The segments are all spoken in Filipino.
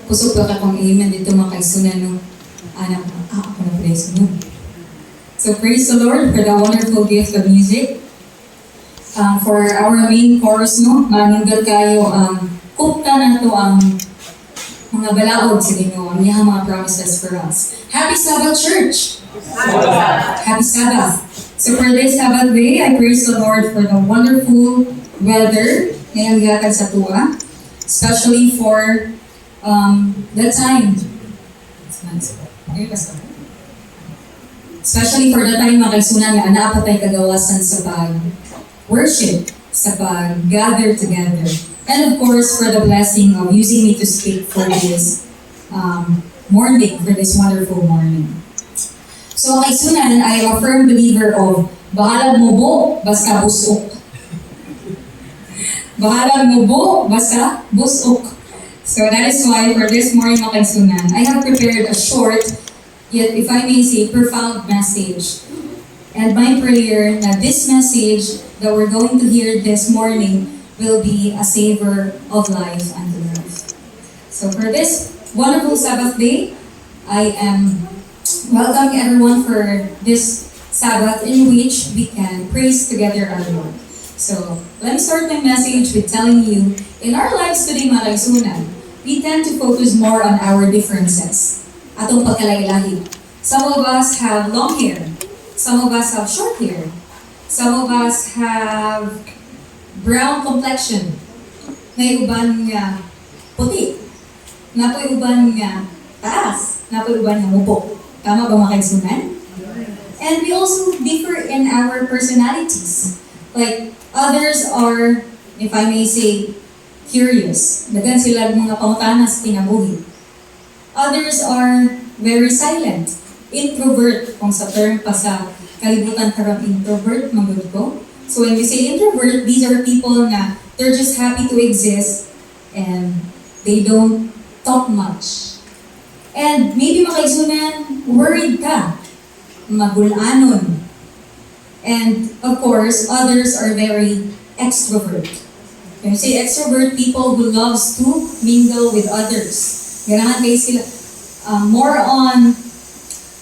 Pusok pa ka kong amen dito mga kaisunan no. Anak ko, ako na pala sunod. So praise the Lord for the wonderful gift of music. For our main chorus no, manunggal kayo kupta na to ang mga balaod sa Ginoo, ang iyang mga promises for us. Happy Sabbath, church! Happy Sabbath! So for this Sabbath day, I praise the Lord for the wonderful weather ngayong gihatag sa tuwa, especially for the time. Especially for the time makaisunan nga ana pa tay kagawasan sa pag-worship, sa pag-gather together. And of course, for the blessing of using me to speak for this morning, for this wonderful morning. So, kaisunan, I am a firm believer of bahalag mo bo, basta busok. Bahalag mo bo, basta busok. So that is why for this morning, mga kaisunan, I have prepared a short, yet if I may say, profound message. And my prayer na this message that we're going to hear this morning will be a savor of life unto earth. So for this wonderful Sabbath day, I am welcoming everyone for this Sabbath in which we can praise together our Lord. So let me start my message with telling you, in our lives today mga kaisunan, we tend to focus more on our differences. Atong pagkalailahi. Some of us have long hair. Some of us have short hair. Some of us have brown complexion. May uban nga puti. Napoy uban nga taas. Napoy uban nga mupo. Tama ba mga kaisunan? And we also differ in our personalities. Like, others are, if I may say, curious. Dagan sila mga pangutana sa kinabuhi. Others are very silent. Introvert, kung sa term pa sa kalibutan karang introvert, magod ko. So when we say introvert, these are people na they're just happy to exist and they don't talk much. And maybe makaisunan, worried ka, magulanon. And of course, others are very extrovert. When you say extrovert, people who loves to mingle with others. Ganahan kayo sila more on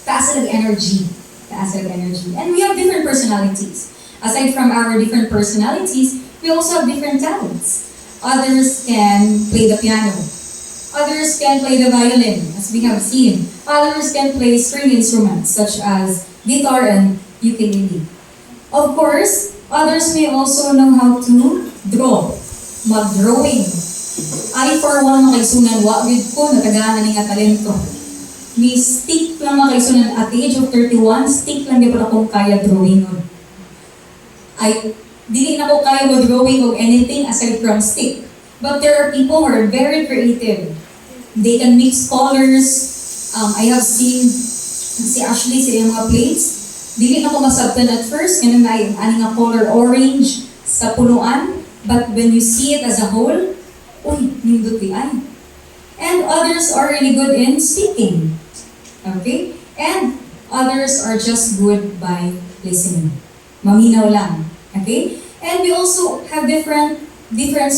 taas ng energy. And we have different personalities. Aside from our different personalities, we also have different talents. Others can play the piano. Others can play the violin, as we have seen. Others can play string instruments, such as guitar and ukulele. Of course, others may also know how to draw, mag-drawing. I, for one, makaisunan, wawid ko, natagahan nga talento. May stick lang makaisunan at the age of 31, stick lang di pa akong kaya drawing on. Dili na ko kaya mag-drawing of anything aside from stick. But there are people who are very creative. They can mix colors. I have seen si Ashley sa iyang mga plates. Dili na ko masabtan at first, ganun na yung aning color orange sa punuan. But when you see it as a whole, uy, nindot di ay. And others are really good in speaking. Okay? And others are just good by listening. Maminaw lang. Okay? And we also have difference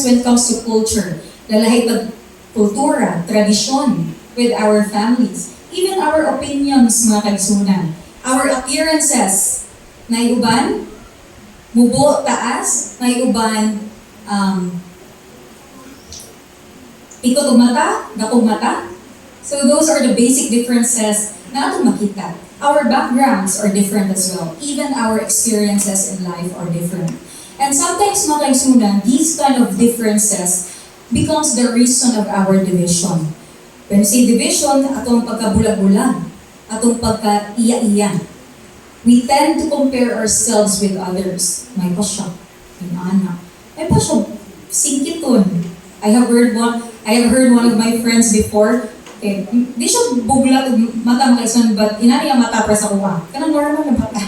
when it comes to culture. Lalahi pag kultura, tradisyon with our families. Even our opinions, mga kaisunan. Our appearances. Naiuban, mubo, taas. Naiuban, ikot o mata, dakog mata. So those are the basic differences na atong makita. Our backgrounds are different as well. Even our experiences in life are different. And sometimes, mga kaisunan, these kind of differences becomes the reason of our division. When you say division, atong pagkabulag-bulag, atong pagka-iya-iya. We tend to compare ourselves with others. May pa siya, may anak. May pa siya, singkiton. I have heard one of my friends before, di siya bugla mata mga but inani ang mata para sa kuha. Kanang normal na mata.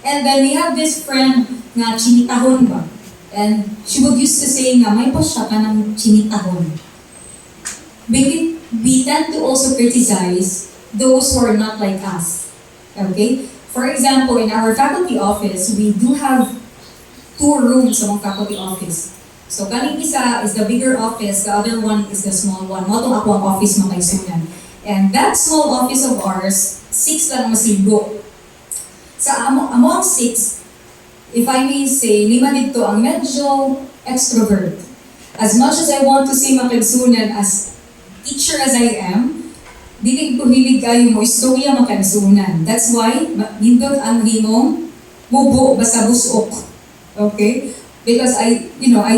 And then we have this friend nga chinitahon ba? And she would used to say nga, may pa siya ka ng chinitahon. We tend to also criticize those who are not like us. Okay? For example, in our faculty office, we do have 2 rooms sa mga faculty office. So kaning isa is the bigger office, the other one is the small one. Mo ako ang office mga kaigsunan. And that small office of ours, 6 lang masigbo. Sa among 6, if I may say, 5 dito ang medyo extrovert. As much as I want to say mga kaigsunan, as teacher as I am, dili ko hilig kayo mo istorya mga kaigsunan. That's why, nindot ang himong mubo basta busok. Okay? Because I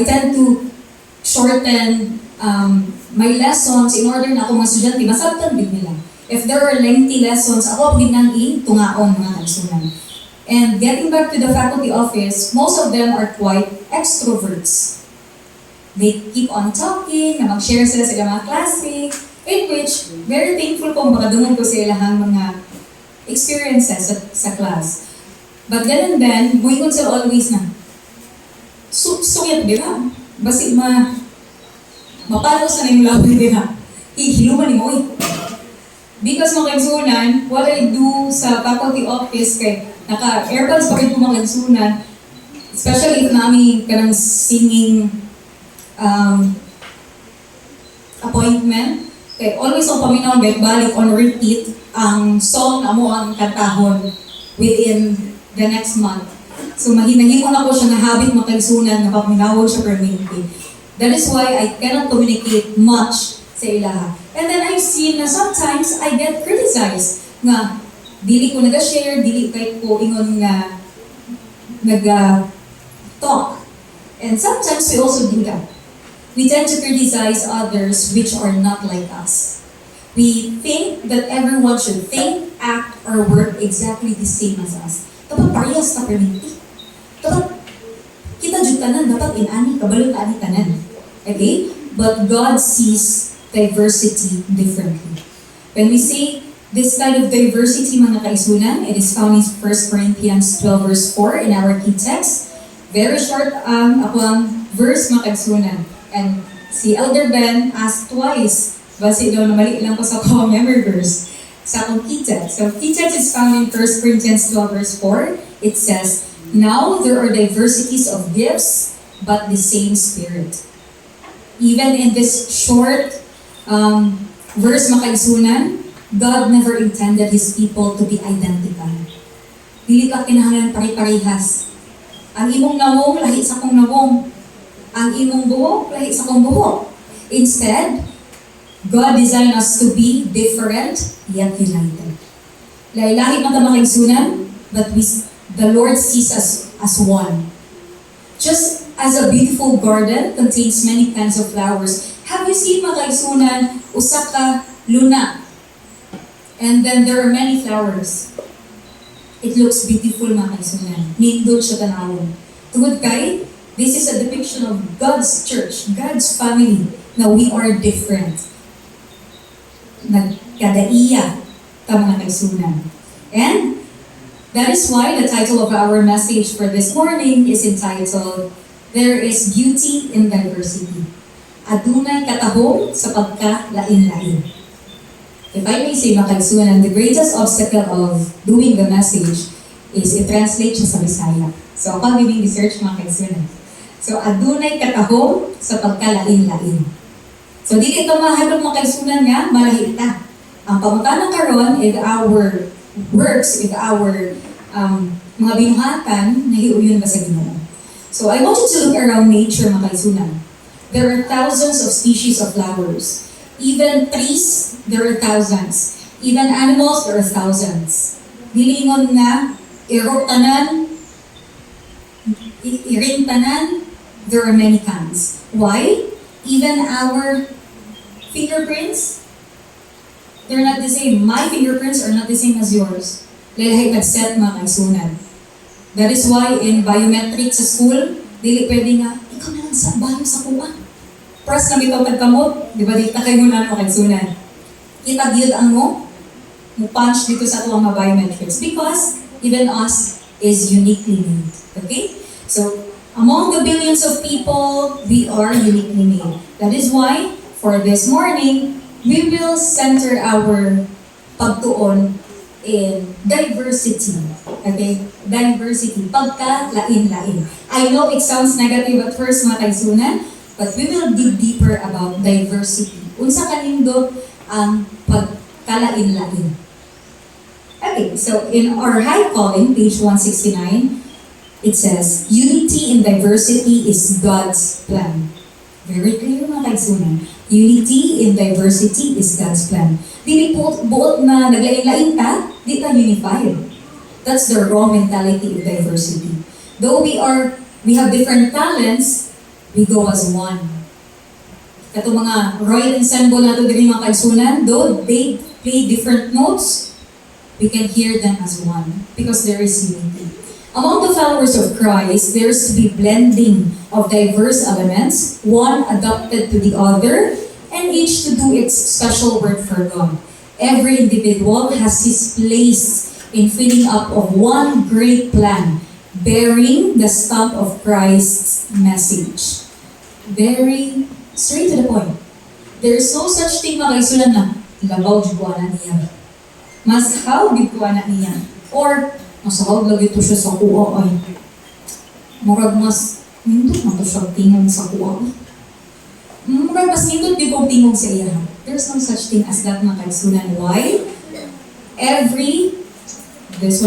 tend to shorten my lessons in order na akong mga estudyante, masabtan din nila. If there are lengthy lessons, ako din nang tungaon mga kaigsunan. And getting back to the faculty office, most of them are quite extroverts. They keep on talking, na mag-share sila sa ilang mga klase, in which, very thankful ko makadungan ko sa ilang mga experiences sa class. But then and then, buhay ko sila always na, suyat din ha. Basi mapalo sa nang labi din ha. Hiluman ni mo eh. Because mga kaigsunan, what I do sa faculty office kay naka-airpods pa rin po mga kaigsunan, especially if namin kanang singing appointment, kay always ang paminaw balik on repeat ang song na mo ang kantahon within the next month. So mahinahimon ako siya na habit mga kaigsunan na paminawag siya permanently. That is why I cannot communicate much sa ilaha. And then I've seen na sometimes I get criticized nga dili ko nag-share, dili kay ko ingon nga nag-talk. And sometimes we also do that. We tend to criticize others which are not like us. We think that everyone should think, act, or work exactly the same as us. Dapat parehas na permanently. Dapat kita jud tanan, dapat inani, kabalo ani tanan. Okay? But God sees diversity differently. When we say this kind of diversity mga kaigsunan, it is found in 1 Corinthians 12 verse 4 in our key text. Very short ako ang verse mga kaigsunan. And si Elder Ben asked twice, basi daw na mali lang ko sa akong memory verse sa akong key text. So key text is found in 1 Corinthians 12 verse 4. It says, "Now there are diversities of gifts, but the same Spirit." Even in this short verse mga kaigsunan, God never intended His people to be identical. Dili ka kinahanglan pare-parehas. Ang imong nawong, lahi sa akong nawong. Ang imong buhok, lahi sa akong buhok. Instead, God designed us to be different, yet united. Lahi-lahi mga kaigsunan, but the Lord sees us as one. Just as a beautiful garden contains many kinds of flowers, have you seen mga kaigsunan, usa ka luna, and then there are many flowers. It looks beautiful mga kaigsunan. Nindot siya tanawon. Tungod kay, this is a depiction of God's church, God's family, na we are different. Nagkadaiya ka mga kaigsunan. And that is why the title of our message for this morning is entitled, There is Beauty in Diversity. Adunay katahong sa pagkalain-lain. If I may say mga kaigsunan, the greatest obstacle of doing the message is i-translate siya sa Bisaya. So ako giving research mga kaigsunan. So adunay katahong sa pagkalain-lain. So di ito mahalong mga kaigsunan nga, malahit na. Ang pamutanan karon is our works, is our mga binuhatan na hiuyon ba sa Ginoo. So I want you to look around nature mga kaigsunan. There are thousands of species of flowers. Even trees, there are thousands. Even animals, there are thousands. Dilingon nga, irok-tanan, iring-tanan, there are many kinds. Why? Even our fingerprints, they're not the same. My fingerprints are not the same as yours. Lahi nag-set mga kaigsunan. That is why in biometrics sa school, dili pwede nga, ikaw na lang sa bayo sa kuha. Press na bitaw tagkamot, di ba dito kayo muna mga kaigsunan. Kita gilid ang mo punch dito sa tuwang mga biometrics because even us is uniquely made. Okay? So, among the billions of people, we are uniquely made. That is why, for this morning, we will center our pagtuon in diversity. Okay? Diversity. Pagka-lain-lain. I know it sounds negative at first, mga kaigsunan, but we will dig deeper about diversity. Unsa kanindot ang pagkalain-lain. Okay, so in our high calling, page 169, it says, unity in diversity is God's plan. Very clear, mga kaigsunan. Unity in diversity is God's plan. Dili buot na naglain-lain ta, di ta unified. That's the wrong mentality of diversity. Though we have different talents, we go as one. Kato mga royal ensemble nato diri mga kaigsunan, though they play different notes, we can hear them as one because there is unity. Among the followers of Christ, there's to be blending of diverse elements, one adopted to the other, and each to do its special work for God. Every individual has his place in filling up of one great plan, bearing the stamp of Christ's message. Very straight to the point. There is no such thing mga kaigsunan na labaw di ko na niya. Mas how di ko na niya. Or masahog lagi ito siya sa kuha ay. Murag mas nindot na ito siya tingog sa kuha. Murag mas nindot di ko tingog sa iya. There's no such thing as that mga kaigsunan. Why? There's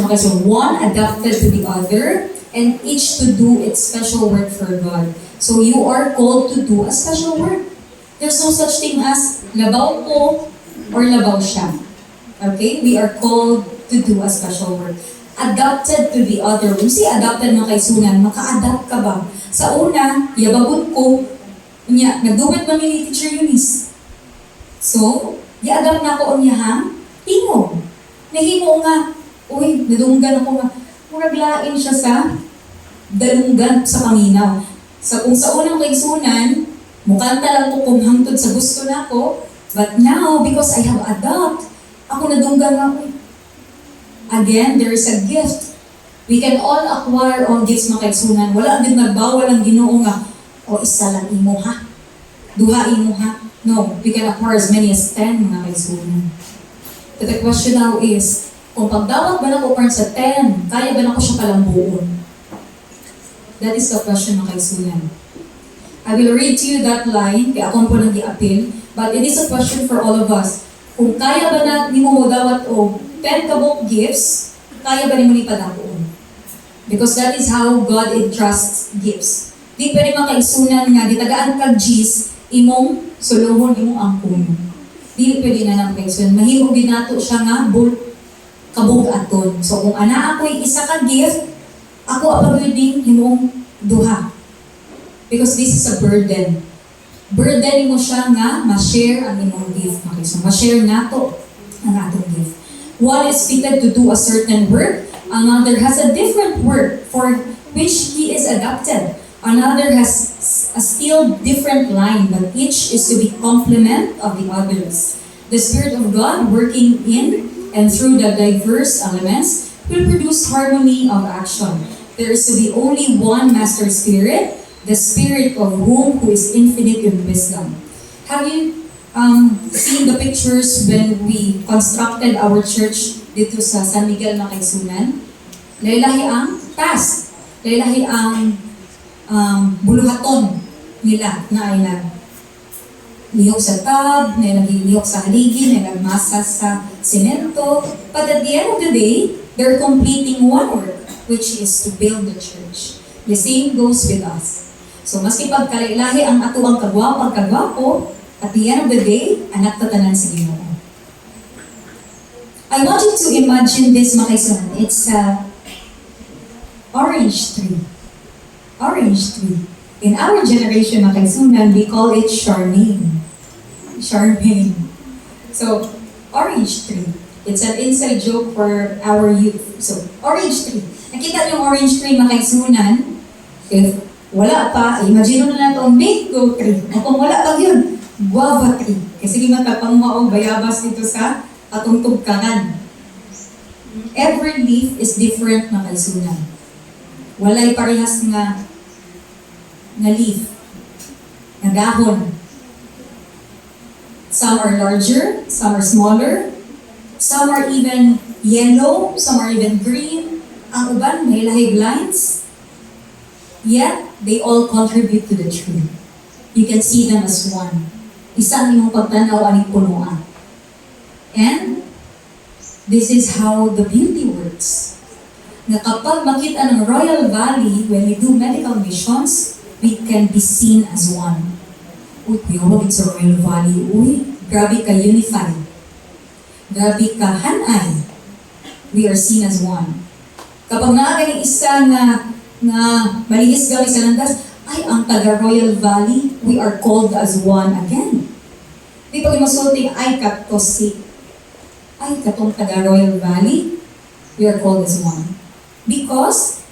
one adapted to the other, and each to do its special work for God. So you are called to do a special work. There's no such thing as labaw ko or labaw siya. Okay? We are called to do a special work. Adapted to the other. Kung si adapted mga kaigsunan, maka-adapt ka ba? Sa una, yabagot ko, nagdumit ba ni Teacher Eunice? So, i-adapt na ako niya ha? Tingog. Nahimo nga, uy, nadunggan ako nga. Muraglain siya sa dalunggan sa paminaw. Kung sa unang kaigsunan, mukanta lang ko kung hangtod sa gusto na ako, but now, because I have adapt, ako nadunggan nga ako. Again, there is a gift. We can all acquire all gifts mga kaigsunan. Wala din nagbawal ang Ginoo nga, o isa lang imo ha. Duha imo ha. No, we can acquire as many as 10 mga kaigsunan. But the question now is, kung pagdawat ba na ko sa 10, kaya ba na ko siya kalambuon? That is the question mga kaigsunan. I will read to you that line, kaya akong po nang i-appeal, but it is a question for all of us. Kung kaya ba na ni mo dawat o 10 kabok gifts, kaya ba ni mo ni padapoon? Because that is how God entrusts gifts. Di pwede makaigsunan nga, di tagaan kag G's, imong suluhon, imong angkon. Di pwede na lang kaigsunan. Mahimo ginato siya nga, kabog aton. So kung ana ako'y isa ka gift, ako apagweding himong duha. Because this is a burden. Burden mo siya nga ma-share ang imong gift. Okay, so ma-share nato ang atong gift. One is fitted to do a certain work, another has a different work for which he is adapted. Another has a still different line, but each is to be complement of the others. The Spirit of God working in and through the diverse elements will produce harmony of action. There is to be only one Master Spirit, the Spirit of whom who is infinite in wisdom. Have you seen the pictures when we constructed our church dito sa San Miguel na Kaigsunan? Laylahi ang task. Laylahi ang buluhaton nila na ay naglihok sa tab, na naglihok sa haligi, na nagmasa sa semento. But at the end of the day, they're completing one work, which is to build the church. The same goes with us. So maski pagkalailahi ang ato ang kagwapo, at the end of the day, anak tatanan sa Ginoo. I want you to imagine this, mga kaigsunan. It's a orange tree. Orange tree. In our generation, mga kaigsunan, we call it Charmaine. Charmaine. So, orange tree. It's an inside joke for our youth. So, orange tree. Nakita niyo yung orange tree, mga kaigsunan? If wala pa, imagine na natin mango tree. O kung wala pa yun, guava tree. Kasi di matapang maong bayabas dito sa atong tugkangan. Every leaf is different na kaigsunan. Walay parehas nga leaf, na dahon. Some are larger, some are smaller, some are even yellow, some are even green, ang uban may lahig lines, yet they all contribute to the tree. You can see them as one. Isa ang imong pagtanaw aning punuan. And this is how the beauty works. Na kapag makita ng Royal Valley, when we do medical missions, we can be seen as one. Uy, kuya, wag sa Royal Valley. Uy, grabe ka unified. Grabe ka hanay. We are seen as one. Kapag nakagaling isa nga malihis gawin sa landas, ay, ang taga Royal Valley, we are called as one again. Di pag masulting, ay, katosi. Ay, katong taga Royal Valley, we are called as one. Because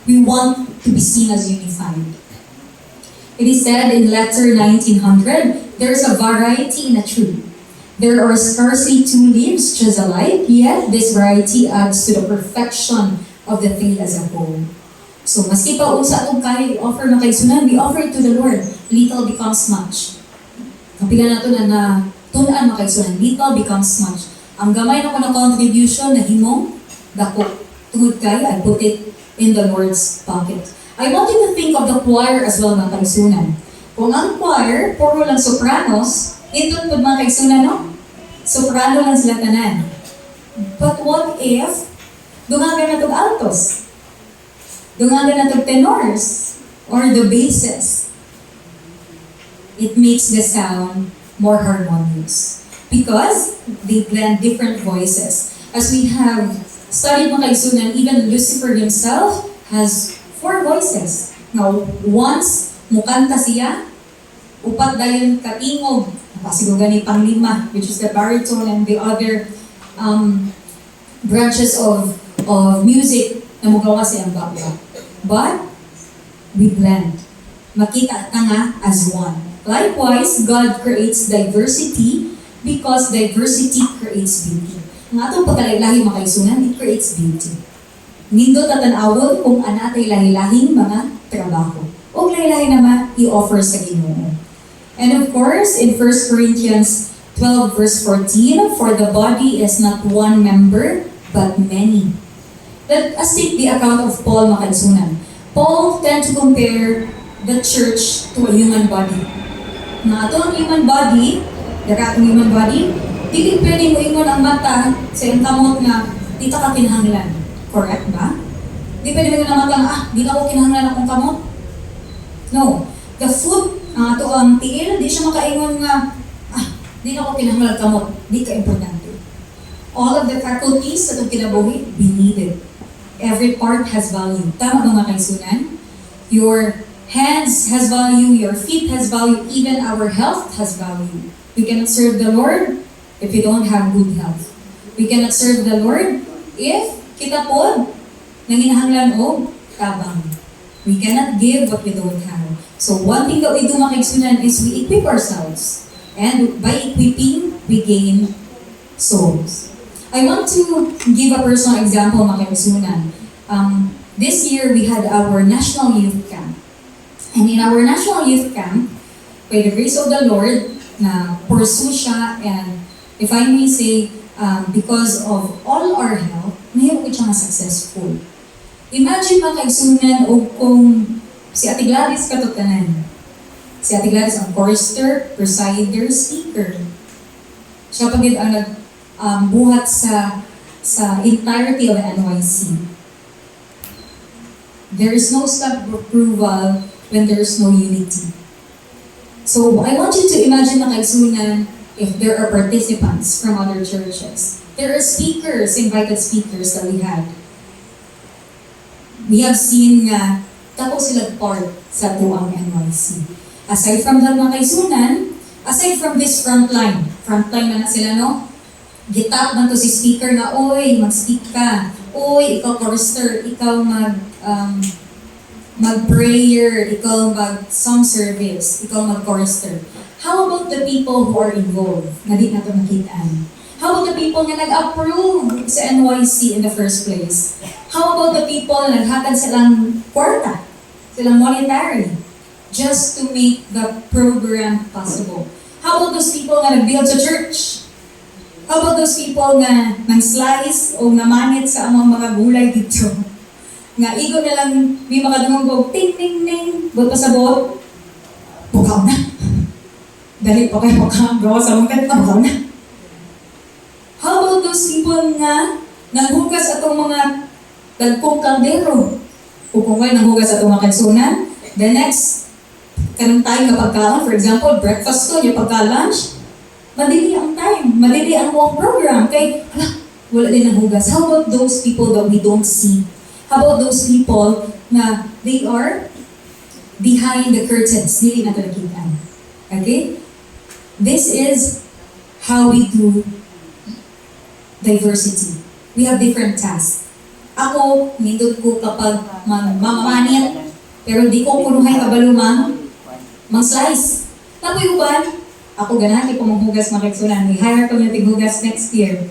we want to be seen as unified. It is said in letter 1900, there is a variety in a tree. There are scarcely two leaves just alike, yet this variety adds to the perfection of the tree as a whole. So, maski pa unsa atong kaya i-offer na kay sunan, we offer it to the Lord. Little becomes much. Kapila nato na tunan na kay sunan, little becomes much. Ang gamay na ko na contribution na himong dako. Tungod kay, I put it in the Lord's pocket. I want you to think of the choir as well, mga kaigsunan. Kung ang choir, puro lang sopranos, ito po mga kaigsunan, no? Soprano lang sila tanan. But what if, dungagan na itong altos? Dungagan na itong tenors? Or the basses? It makes the sound more harmonious. Because they blend different voices. As we have studied mga kaigsunan, even Lucifer himself has 4 voices. Now, once mukanta siya, upat dayon katingog, pasigo gani panglima, which is the baritone and the other branches of music na mugawa siyang bakla. But, we blend. Makita tanga as one. Likewise, God creates diversity because diversity creates beauty. Ang atong pagkalailahi mga kaigsunan, it creates beauty. Nindot at tanawon kung anatay lahilahing mga trabaho. O lahilahi naman, i-offer sa Ginoo. And of course, in 1 Corinthians 12 verse 14, for the body is not one member, but many. Let us take the account of Paul mga kaigsunan. Paul tend to compare the church to a human body. Na ato ang human body, daratong human body, dili pwede mo ingon ang mata sa iyong kamot na dito ka kinahanglan. Correct ba? Di pwede mo ingon ang mata di na ako kinahanglan akong kamot. No. The foot, ito ang tiil, di siya makaingon nga, di na ako kinahanglan kamot. Di ka importante. All of the faculties sa itong kinabuhi, we need it. Every part has value. Tama ba mga kaigsunan? Your hands has value, your feet has value, even our health has value. We cannot serve the Lord if we don't have good health. We cannot serve the Lord if kita pod nanginahanglan og tabang. We cannot give what we don't have. So one thing that we do mga kaigsunan is we equip ourselves. And by equipping, we gain souls. I want to give a personal example mga kaigsunan. This year we had our National Youth Camp. And in our National Youth Camp, by the grace of the Lord, na pursue siya, and if I may say, because of all our help, mayroon ko siya successful. Imagine mga kaigsunan o kung si Ate Gladys katutanan. Si Ate Gladys ang chorister, presider, speaker. Siya pagid ang buhat sa entirety of NYC. There is no stamp of approval when there is no unity. So I want you to imagine mga kaigsunan if there are participants from other churches. There are speakers, invited speakers that we had. We have seen nga tako sila part sa tuang NYC. Aside from that mga kaigsunan, aside from this frontline na sila no, gitap man to si speaker nga, oy, mag-speak ka. Oy, ikaw chorister, ikaw mag-prayer, ikaw mag-song service, ikaw mag-chorister. How about the people who are involved na di nato nakitaan? How about the people na nag-approve sa NYC in the first place? How about the people na naghatag silang kwarta, silang monetary, just to make the program possible? How about those people na nag-build sa church? How How about those people na nang slice o namanit sa among mga gulay dito? Nga igo na lang, may mga dumunggo, ting, ting, ting, buot pa sa buot, bukaw na. Dali pa kayo bukaw, gawa sa mga bukaw na. How about those people nga nanghugas atong mga dagkong kaldero? O kung kayo nanghugas atong mga kansunan, the next kanang time nga pagkaon, for example, breakfast to, yung pagka-lunch, madili ang time, madili ang walk program. Kay, wala din ang hugas. How about those people that we don't see? How about those people na they are behind the curtains, hindi natin nakikita? Okay? This is how we do diversity. We have different tasks. Ako, nindot ko kapag mamamanit, pero di ko punuhay kabalo mang-slice. Tapoy uban, ako ganahan ko manghugas makagsunan. I-hire ko yung tinghugas next year.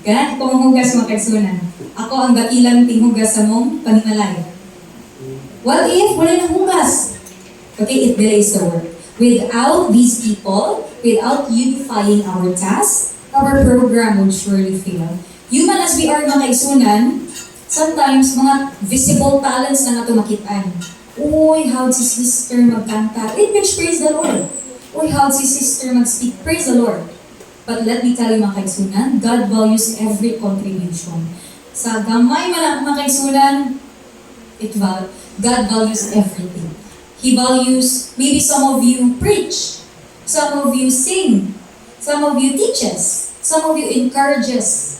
Ganahan ko manghugas makagsunan. Ako ang dakilang tinghugas sa mong panimalay. What if wala nang hugas? Okay, it delays the work. Without these people, without unifying our tasks, our program would surely fail. Human as we are mga kaigsunan, sometimes mga visible talents na nato makitaan. Uy, how si sister magkanta. In which praise the Lord. Uy, how si sister mag-speak. Praise the Lord. But let me tell you mga kaigsunan, God values every contribution. Sa gamay man ang mga kaigsunan, God values everything. He values, maybe some of you preach, some of you sing, some of you teaches, some of you encourages.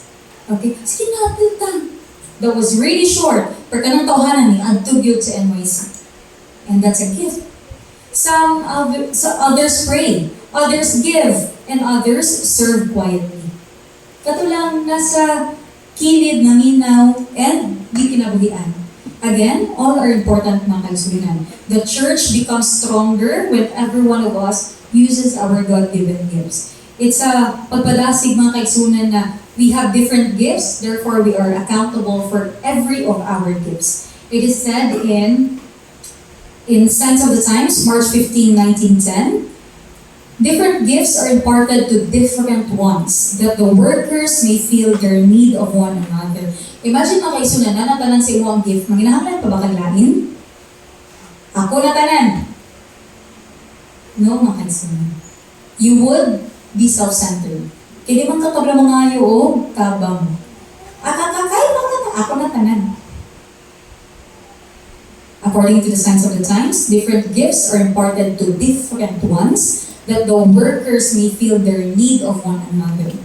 Okay? Sige natin. That was really short. Pero kanang tawhanan ni, adtog yun sa NYC. And that's a gift. Some others pray, others give, and others serve quietly. Katulang nasa kilid na minaw and di kinabuhian. Again, all are important mga kaigsunan. The church becomes stronger when every one of us uses our God-given gifts. It's a pagpadasig mga kaigsunan na we have different gifts, therefore we are accountable for every of our gifts. It is said in Sense of the Times, March 15, 1910, different gifts are imparted to different ones, that the workers may feel their need of one another. Imagine mga kaigsunan, nanatanan sa imo ang gift, manginahanglan pa ba kaglain? Ako na tanan. No, mga kaigsunan. You would be self-centered. Kaya man katabla mga o tabang. Akakakay lang na ako na tanan. According to the Signs of the Times, different gifts are imparted to different ones, that the workers may feel their need of one another.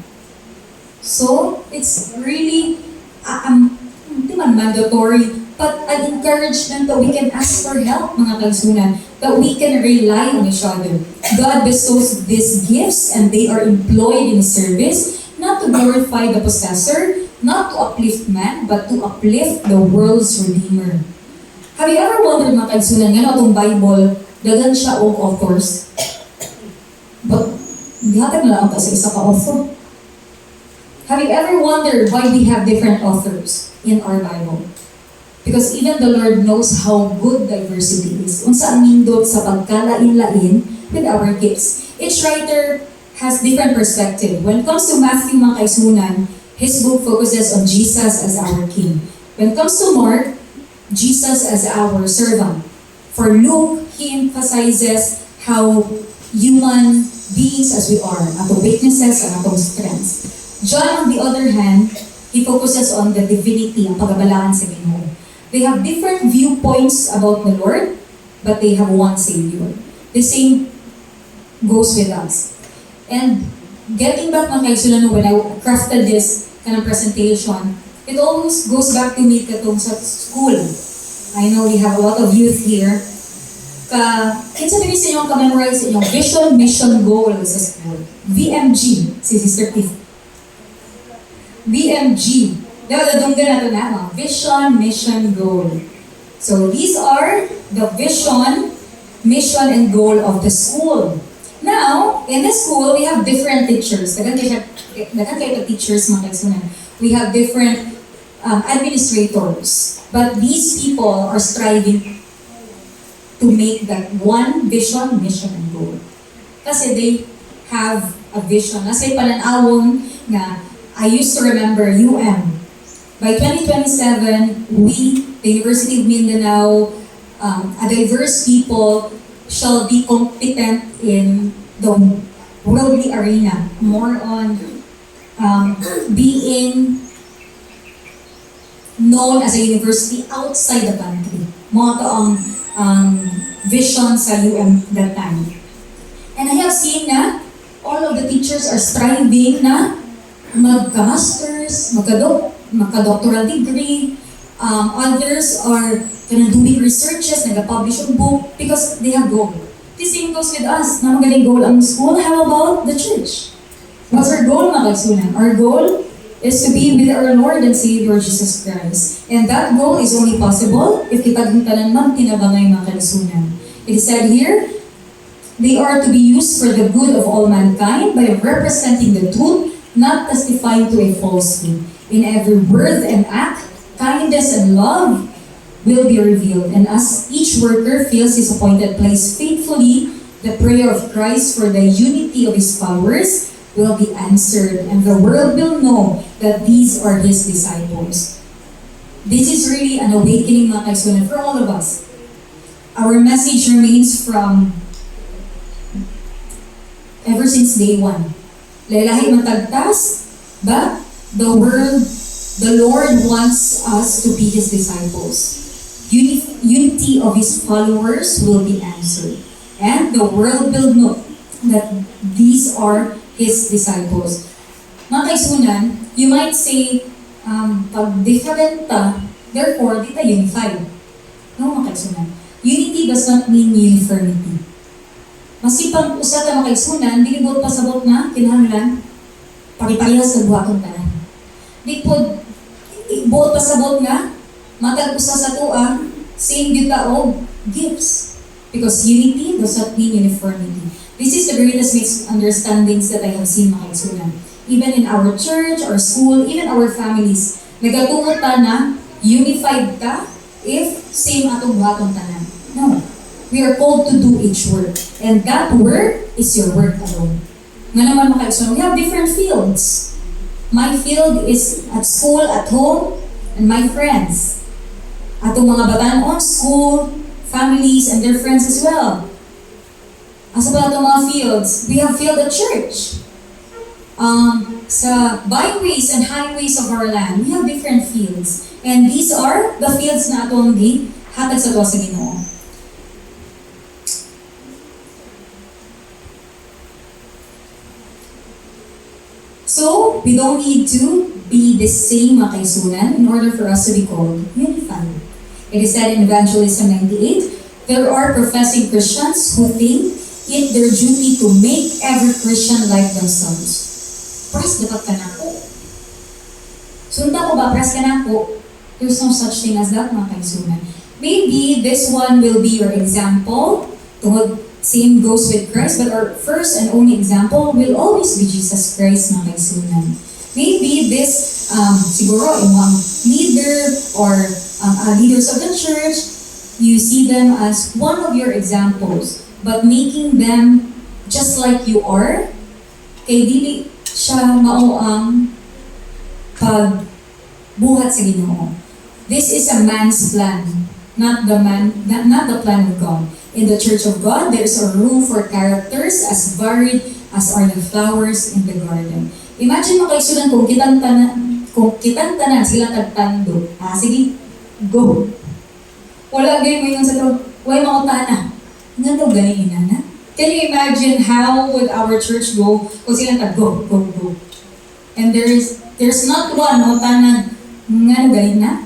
So, it's really hindi man mandatory, but an encouragement that we can ask for help, mga kaigsunan, that we can rely on each other. God bestows these gifts and they are employed in His service, not to glorify the possessor, not to uplift man, but to uplift the world's Redeemer. Have you ever wondered, mga kaigsunan, nga itong Bible, dagan siya og authors? But, hindi natin na lang sa isa ka author. Have you ever wondered why we have different authors in our Bible? Because even the Lord knows how good diversity is. Unsa ang nindot sa pagkalain-lain with our gifts. Each writer has different perspective. When it comes to Matthew, mga kaigsunan, his book focuses on Jesus as our King. When it comes to Mark, Jesus as our servant. For Luke, he emphasizes how human beings as we are, atong weaknesses and atong strengths. John, on the other hand, he focuses on the divinity, ang pagabalaan sa Ginoo. They have different viewpoints about the Lord, but they have one Savior. The same goes with us. And getting back mga kaigsunan, when I crafted this kind of presentation, it almost goes back to me katong sa school. I know we have a lot of youth here. Kinsa diri sa inyong ka-memorize inyong vision, mission, goal sa school. VMG, si Sister Tiff. VMG. Dadadunggan nato na, vision, mission, goal. So these are the vision, mission, and goal of the school. Now, in the school, we have different teachers. Dagan kayo teachers, mga kaigsunan. We have different administrators. But these people are striving to make that one vision, mission, and goal. Kasi they have a vision. Nasa'y pananawon nga, I used to remember UM. By 2027, we, the University of Mindanao, a diverse people, shall be competent in the worldly arena, more on being known as a university outside the country. Mga to ang vision sa UM that time. And I have seen na all of the teachers are striving na magka-masters, magka-doctoral degree. Others are doing researches, nag-publish a book because they have goal. The same goes with us, na magaling goal ang school. How about the church? What's our goal, mga kaigsunan? Our goal is to be with our Lord and Savior Jesus Christ. And that goal is only possible if kitagtanan magtinabangay mga kaigsunan. It is said here, they are to be used for the good of all mankind by representing the truth, not testifying to a falsehood. In every word and act, kindness and love will be revealed. And as each worker fills his appointed place faithfully, the prayer of Christ for the unity of his followers will be answered, and the world will know that these are his disciples. This is really an awakening, mga kaigsunan, for all of us. Our message remains from ever since day one. Lailahi matagtas, but the Lord wants us to be his disciples. Unity of his followers will be answered, and the world will know that these are his disciples. Mga kaigsunan, you might say, pag different therefore, di tayo unified. No, mga kaigsunan. Unity does not mean uniformity. Masipang usa ka mga kaigsunan, di libot pasabot na, kinahanglan, pari-parehas sa buhatong tanan. Di po, buot pasabot na, matag usa sa tuang, same kita o gifts. Because unity does not mean uniformity. This is the greatest misunderstandings that I have seen, mga kaigsunan. Even in our church, our school, even our families, nagatuot ta na unified ka if same atong buhatong tanan. No. We are called to do each work. And that work is your work alone. Nga naman, mga kaigsunan, we have different fields. My field is at school, at home, and my friends. Atong mga batanon, school, families, and their friends as well. As about itong mga fields, we have field at church. Sa byways and highways of our land, we have different fields. And these are the fields na atong hatag sa tuwa sa Ginoo. So, we don't need to be the same, mga kaigsunan, in order for us to be called unified. It is said in Evangelism 98, there are professing Christians who think it their duty to make every Christian like themselves. Pras, dapat ka na ko. Sunta ko ba, pras ka na ko? There's no such thing as that, mga kaigsunan. Maybe this one will be your example. Same goes with Christ, but our first and only example will always be Jesus Christ, mga kaigsunan. Maybe this, siguro, yung leader or leaders of the church, you see them as one of your examples. But making them just like you are, kay dili siya mao ang pagbuhat sa Ginoo. This is a man's plan, not the plan of God. In the Church of God, there is a room for characters as varied as are the flowers in the garden. Imagine mo kaigsunan kung kitang tanan sila tagtando. Sige, go. Wala gay mo yung sa to, way mautana. Nga daw ganin na. Can you imagine how would our church go kung sila go. And there's not one mautana nga daw ganin na.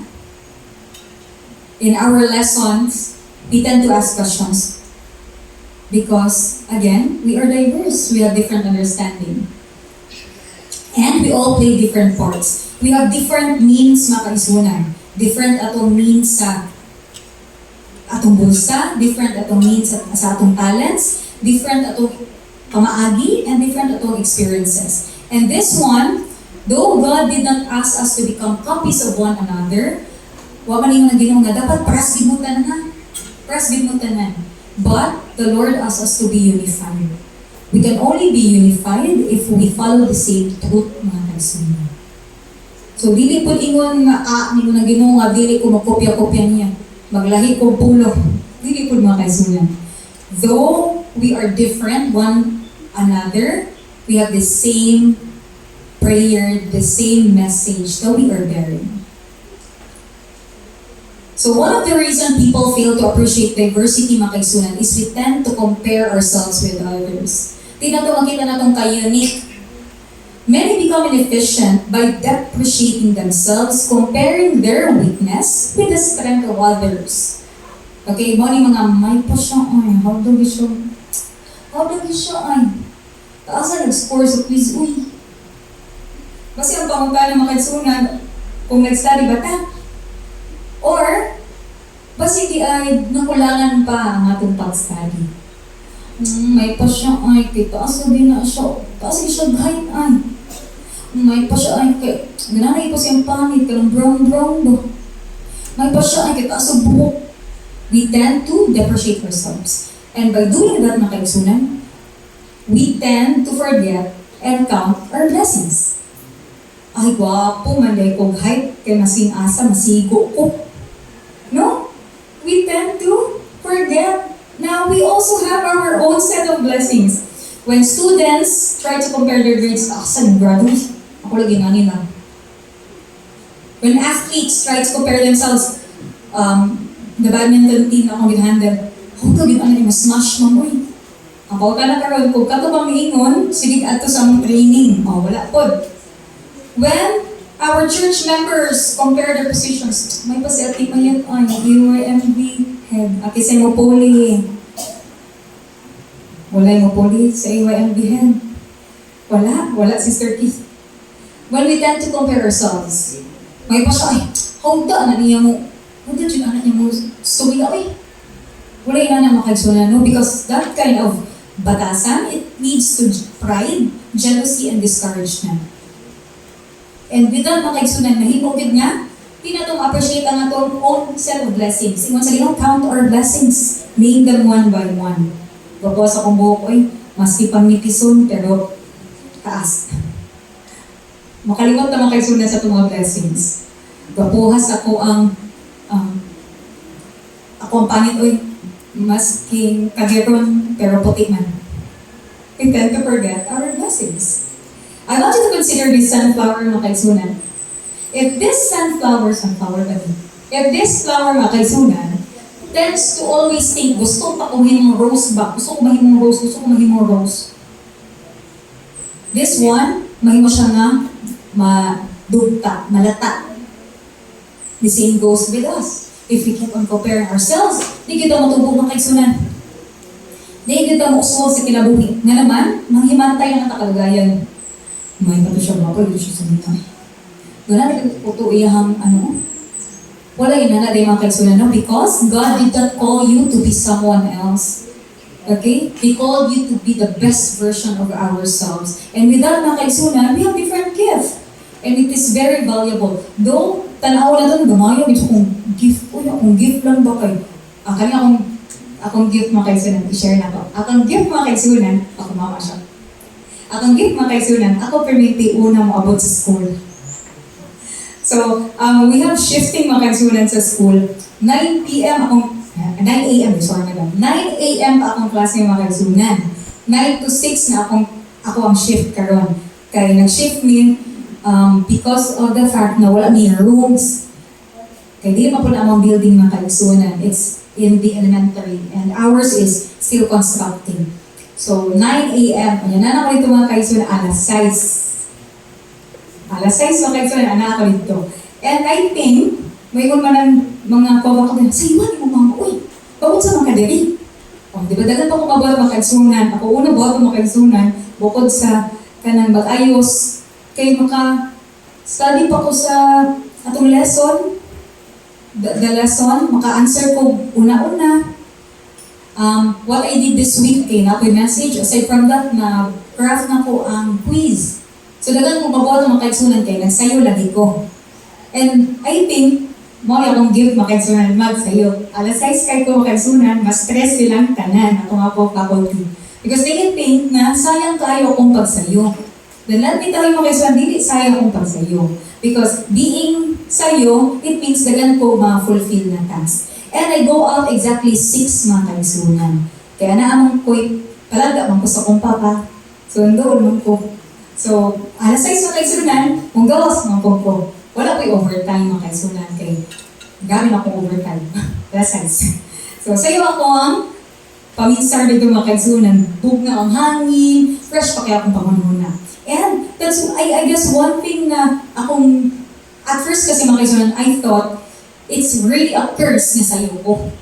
In our lessons, we tend to ask questions. Because, again, we are diverse. We have different understanding. And we all play different parts. We have different means, mga kaigsunan. Different atong means sa atong bulsa, different atong means sa atong talents, different atong pamaagi, and different atong experiences. And this one, though God did not ask us to become copies of one another, wa man yung Ginoo nga dapat paras gimutan na. Paras gimutan na. But the Lord asks us to be unified. We can only be unified if we follow the same truth, mga kaigsunan. So, dili po ingon nga, ni mo na Ginoo nga, dili ko makopya-kopya niya. Maglahi ko pulo. Dili po mga kaigsunan. Though we are different one another, we have the same prayer, the same message that we are bearing. So one of the reasons people fail to appreciate diversity, mga kaigsunan, is we tend to compare ourselves with others. Di na ito makita na itong ka-unique. Many become inefficient by depreciating themselves, comparing their weakness with the strength of others. Okay, mo ni mga may pa siya ay, how do we siya ay, taasa nag-score sa quiz, uy. Kasi ang pangunta ng mga kaigsunan, kung nag-study ba ta? Or, basi di ay nakulangan pa ang atong pag-study. May pa siya ay, kay taas din na siya, taas siya gahit ay. May pa siya ay, kay, gananay po siyang pangit, kalang brown ba? May pa siya ay, kay taas sa buhok. We tend to depreciate ourselves. And by doing that, mga kaigsunan, we tend to forget and count our blessings. Ay, gwapo, manday kong height, kay masing asa, masigo ko. No? We tend to forget. Now, we also have our own set of blessings. When students try to compare their grades, saan yung graduate? Ako lagi nga nila. When athletes try to compare themselves, the badminton team na akong ginhandle, ako ka ginhandle, mas-smash mo mo eh. Ako ka na karoon, kung kato bang ingon, sige ato sa training. Wala po. When our church members compare their positions, may pa si Ate Mayat, UYMB head. Aki sa mo poli. Wala mo poli sa UYMB head. Wala Sister Keith. When we tend to compare ourselves, may pa siya, hawda na niya mo, hawda dyan na niya mo, sumigaw eh. Wala yun na makaigsunan, no? Because that kind of batasan, it leads to pride, jealousy, and discouragement. And with that, mga kaigsunan, nahipogid nga, di na itong appreciate ang atong own set of blessings. Ingon sa ginoo, count our blessings. Name them one by one. Babawas akong buhok, maski pangmitison, pero taas. Makalimot na mga kaigsunan sa itong mga blessings. Babuhas ako ang pangit, maski kageron, pero puti man. We tend to forget our blessings. I want you to consider this sunflower, mga kaigsunan. If this if this flower, mga kaigsunan, tends to always think, gusto pa kong mahimong rose ba? Gusto ko mahimong rose. This one, mahimo siya nga madugta, malata. The same goes with us. If we keep on comparing ourselves, di kita matubog, mga kaigsunan. Di kita mausol sa kinabuhi. Nga naman, manghimantay ang nakalagayan. May pato siya mga pwede siya sa mga. Wala na ito iyahang wala yun na mga kaigsunan, no? Because God did not call you to be someone else. Okay? He called you to be the best version of ourselves. And with that, mga kaigsunan, we have different gifts. And it is very valuable. Though, tanaw na doon, gumayo, ito kong gift. Akong gift lang ba kayo? Akong gift, mga kaigsunan, i-share na to. Akong gift, mga kaigsunan, ako mama siya. Akong gift, mga kaigsunan, ako permiti una mo about sa school. So, we have shifting, mga kaigsunan sa school. 9 a.m. pa akong klase, mga kaigsunan. 9 to 6 na ako ang shift karon. Kaya nag-shift me because of the fact na wala may rooms. Kaya di pa po na amang building, mga kaigsunan. It's in the elementary and ours is still constructing. So, 9 a.m. Ayan na ako dito, mga kaigsunan, alas 6. Alas 6, mga kaigsunan, anak ako dito. And I think, may man mga kawa ko din, sa iwan mo mga, bawat sa mga kadiri. Di ba, dagan pa ko mabuhat mga kaigsunan. Ako una buhat mga kaigsunan, bukod sa kanang bag-ayos, kay maka-study pa ko sa atong lesson, the lesson, maka-answer ko una-una. What I did this week, kay na message, aside from that, na craft na ko ang quiz. So, dagan mo mabuhat mga kaigsunan kay nagsayo lagi ko. And I think, mo akong gift mga kaigsunan magsayo. Alas 6 kay ko mga kaigsunan, mas stress silang tanan, ako nga po faculty. Because they can think na sayang kayo kung pagsayo. Then let me tell you mga kaisunan, hindi sayang kung pagsayo. Because being sayo, it means dagan ko ma-fulfill na task. And I go out exactly 6 mga kaisunan. Kaya naamang ko'y palaga man ko sa kong papa. So, nandoon man ko. So, alas 6 mga kaisunan, kung gawas man ko. Wala ko'y overtime mga kaisunan. Kaya gamit akong overtime. Alas 6. So, sayo ako ang paminsar dito mga kaisunan. Bug na ang hangin, fresh pa kaya akong pamanuna. And that's, I guess, one thing na akong, at first kasi mga kaisunan, I thought, it's really a curse na sayo ko.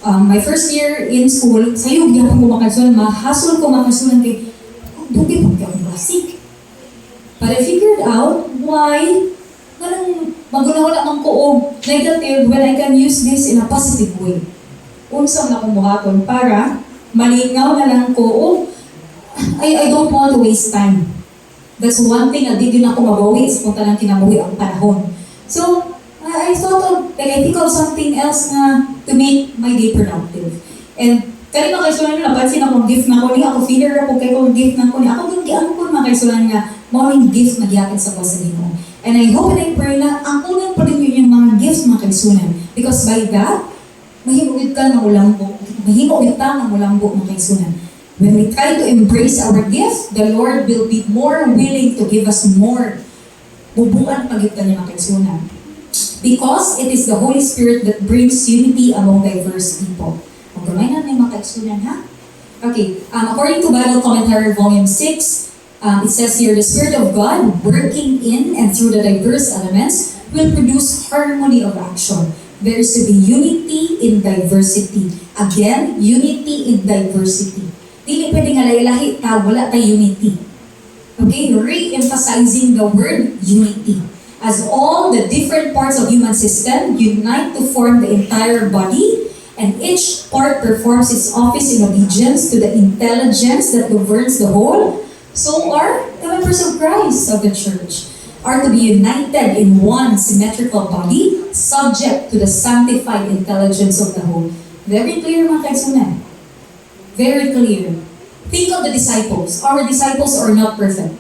My first year in school, sayo, hindi ako mga kaisunan, mahasol ko mga kaisunan kay, buti po kaya akong basik. But I figured out why, ganang magunawala ang ko negative when I can use this in a positive way. Unsang na kong buhaton para malingaw na lang ko, I don't want to waste time. That's one thing na di din ako mabawi sa kung talang kinabuhi ang panahon. So, I thought of, like, I think of something else na to make my day productive. And kanina kaisulan nyo, napansin akong gift na ko niya, ako feeler ako kay kong gift na ko niya. Ako yung giangkon mga kaisulan nga, morning gift magyakit sa ko sa Ginoo. And I hope and I pray na ako nang pa rin yun yung mga gifts mga kaisulan. Because by that, mahimugit ka ng ulambo. Mahimugit ka ng ulambo mga kaisulan. When we try to embrace our gift, the Lord will be more willing to give us more. Bubuan pagitan niya mga kaisunan. Because it is the Holy Spirit that brings unity among diverse people. Kung gamay na mga kaisunan, ha? Okay, according to Bible Commentary Volume 6, it says here, the Spirit of God working in and through the diverse elements will produce harmony of action. There is to be unity in diversity. Again, unity in diversity. Dili pwede nga lahi-lahi ta, wala tayo unity. Okay, re-emphasizing the word unity. As all the different parts of human system unite to form the entire body, and each part performs its office in obedience to the intelligence that governs the whole, so are the members of Christ of the church are to be united in one symmetrical body, subject to the sanctified intelligence of the whole. Very clear mga kaisunan. Very clear. Think of the disciples. Our disciples are not perfect.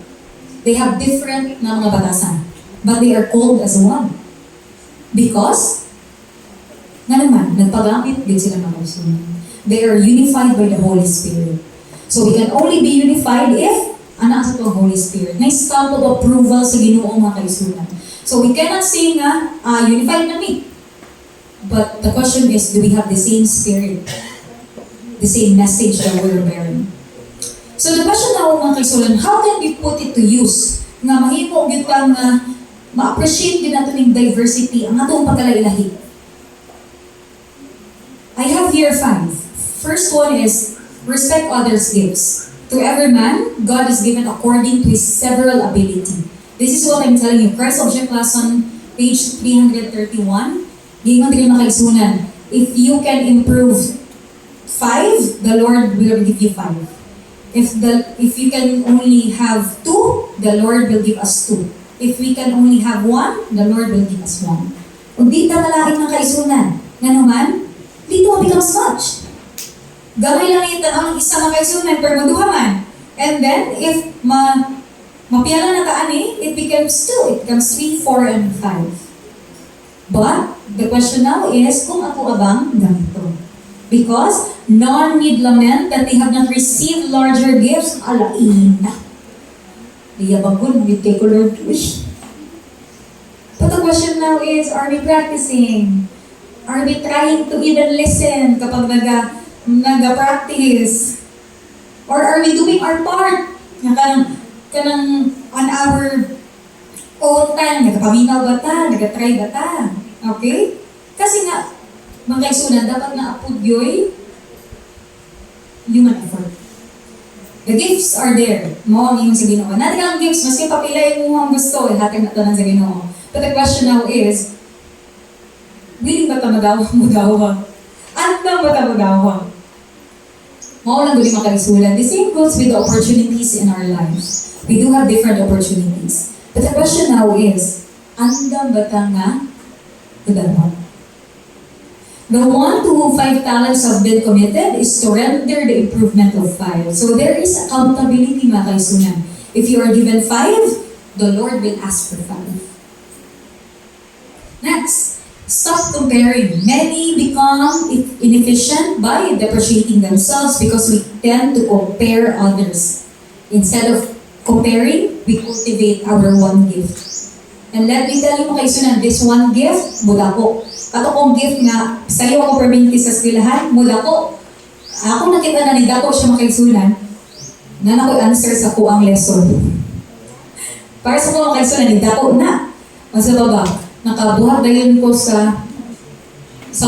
They have different na mga batasan. But they are called as one. Because, nga naman, nagpagamit din sila ng kaisunan. They are unified by the Holy Spirit. So we can only be unified if anak sa itong Holy Spirit. May stamp of approval sa Ginoo mga kaisunan. So we cannot say nga, unified na me. But the question is, do we have the same spirit? The same message that we're bearing. So the question now mga kaisunan, how can we put it to use? Nga mahimo gyud kang ma-appreciate din nato ning diversity ang atong pagkalailahi. I have here 5. First one is respect others' gifts. To every man, God is given according to his several ability. This is what I'm telling you. Christ Object Lesson, page 331. Gingon din mga kaisunan. If you can improve 5, the Lord will give you 5. If you can only have 2, the Lord will give us 2. If we can only have 1, the Lord will give us 1. Kung di ka malaking ng kaisunan, nga naman, dito becomes much. Gamay lang ito ang isa mga kaisunan per maduha man. And then, if mapiyala na taani, it becomes 2. It becomes 3, 4, and 5. But, the question now is, kung ako abang ganito. Because none need lament that they have not received larger gifts. Alain na. Diya bagod, we take a Lord wish. But the question now is, are we practicing? Are we trying to even listen kapag naga-practice? Or are we doing our part? Kanang on our own time, nagapaminaw ba ta? Nagatry ba ta? Okay? Kasi nga, mga kaisunan, dapat na apod yoy human effort. The gifts are there. Mo ang iyong sa Ginoo. Natin ang gifts, maski papilay mo ang gusto, hatag na tanan sa Ginoo. But the question now is, willing ba ito magawa? Ano ba ito magawa? Mao lang guli makalisulan. The same goes with the opportunities in our lives. We do have different opportunities. But the question now is, andam ba ito nga magawa? The one to whom 5 talents have been committed is to render the improvement of 5. So there is accountability, mga kaisunan. If you are given 5, the Lord will ask for 5. Next, stop comparing. Many become inefficient by depreciating themselves because we tend to compare others. Instead of comparing, we cultivate our one gift. And let me tell you mga kaisunan, this one gift, mula ko. Kato kong gift nga, sa'yo ako perminti sa eskwelahan, mula ko. Ako nakita na ni Dako siya mga kaisunan, na nako'y answer sa kuang lesson. Para sa kuang kaisunan ni Dako na. Masa baba, nakabuhat dayon ko sa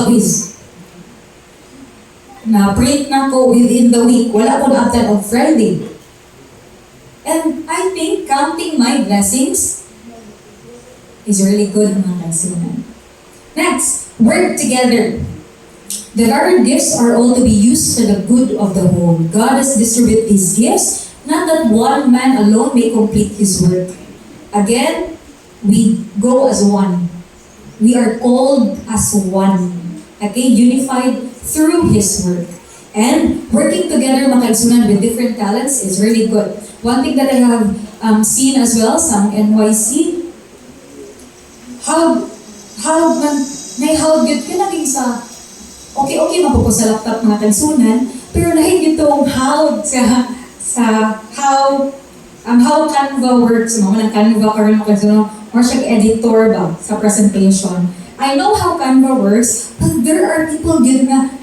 quiz. Na-print na ko within the week. Wala akong update on Friday. And I think counting my blessings is really good mga kaisunan. Next, work together. The varied gifts are all to be used for the good of the whole. God has distributed these gifts, not that one man alone may complete his work. Again, we go as one. We are called as one. Okay, unified through his work. And working together mga kaisunan with different talents is really good. One thing that I have seen as well sa NYC, may how good ka naging sa okay mapupo sa laptop mga kansunan, pero nahig itong how Canva works, no? Ng Canva karon mga kansunan, or siya editor ba sa presentation. I know how Canva works, but there are people good na